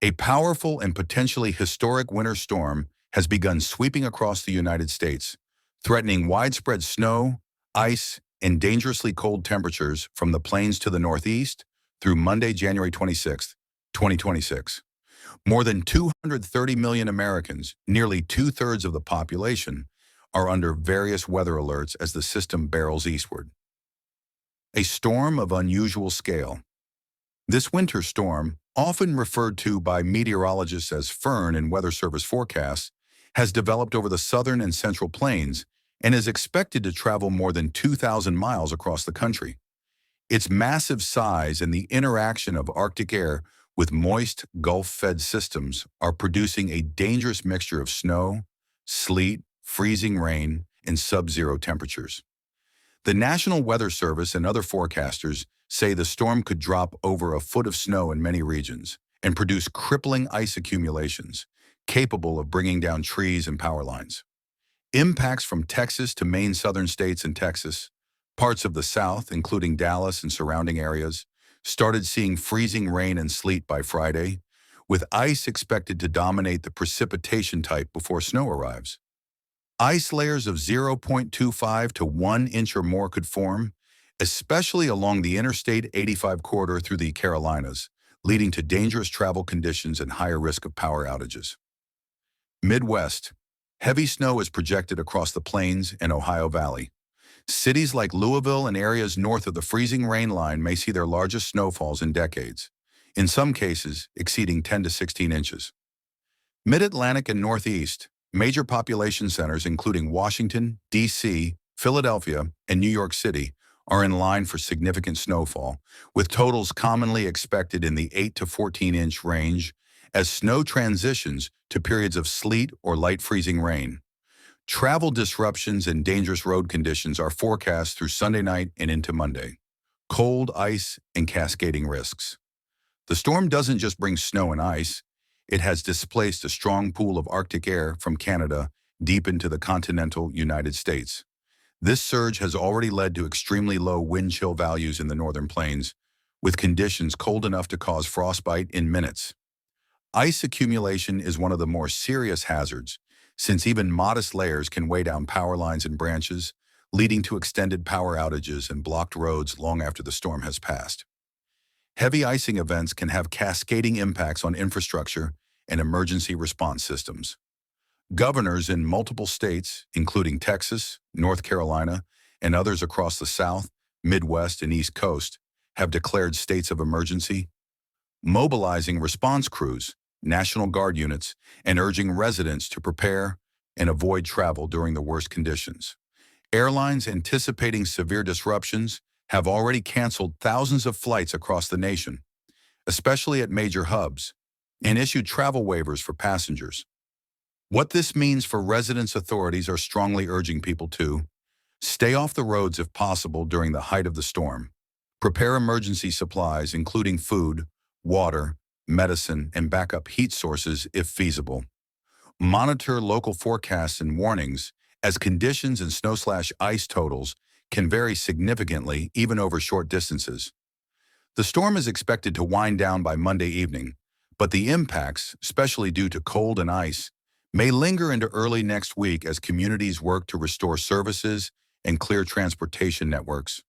A powerful and potentially historic winter storm has begun sweeping across the United States, threatening widespread snow, ice, and dangerously cold temperatures from the plains to the northeast through Monday, January 26, 2026. More than 230 million Americans, nearly two-thirds of the population, are under various weather alerts as the system barrels eastward. A storm of unusual scale. This winter storm, often referred to by meteorologists as Fern in Weather Service forecasts, has developed over the southern and central plains and is expected to travel more than 2,000 miles across the country. Its massive size and the interaction of Arctic air with moist, Gulf-fed systems are producing a dangerous mixture of snow, sleet, freezing rain, and sub-zero temperatures. The National Weather Service and other forecasters say the storm could drop over a foot of snow in many regions and produce crippling ice accumulations, capable of bringing down trees and power lines. Impacts from Texas to Maine, southern states and Texas, parts of the South, including Dallas and surrounding areas, started seeing freezing rain and sleet by Friday, with ice expected to dominate the precipitation type before snow arrives. Ice layers of 0.25 to 1 inch or more could form, especially along the Interstate 85 corridor through the Carolinas, leading to dangerous travel conditions and higher risk of power outages. Midwest. Heavy snow is projected across the plains and Ohio Valley. Cities like Louisville and areas north of the freezing rain line may see their largest snowfalls in decades, in some cases exceeding 10 to 16 inches. Mid-Atlantic and Northeast. Major population centers including Washington, D.C., Philadelphia, and New York City are in line for significant snowfall, with totals commonly expected in the 8 to 14-inch range as snow transitions to periods of sleet or light freezing rain. Travel disruptions and dangerous road conditions are forecast through Sunday night and into Monday. Cold, ice, and cascading risks. The storm doesn't just bring snow and ice, it has displaced a strong pool of Arctic air from Canada deep into the continental United States. This surge has already led to extremely low wind chill values in the northern plains, with conditions cold enough to cause frostbite in minutes. Ice accumulation is one of the more serious hazards, since even modest layers can weigh down power lines and branches, leading to extended power outages and blocked roads long after the storm has passed. Heavy icing events can have cascading impacts on infrastructure and emergency response systems. Governors in multiple states, including Texas, North Carolina, and others across the South, Midwest, and East Coast, have declared states of emergency, mobilizing response crews, National Guard units, and urging residents to prepare and avoid travel during the worst conditions. Airlines anticipating severe disruptions have already canceled thousands of flights across the nation, especially at major hubs, and issued travel waivers for passengers. What this means for residents, authorities are strongly urging people to stay off the roads if possible during the height of the storm, prepare emergency supplies including food, water, medicine, and backup heat sources if feasible, monitor local forecasts and warnings as conditions and snow/ice totals can vary significantly even over short distances. The storm is expected to wind down by Monday evening, but the impacts, especially due to cold and ice, may linger into early next week as communities work to restore services and clear transportation networks.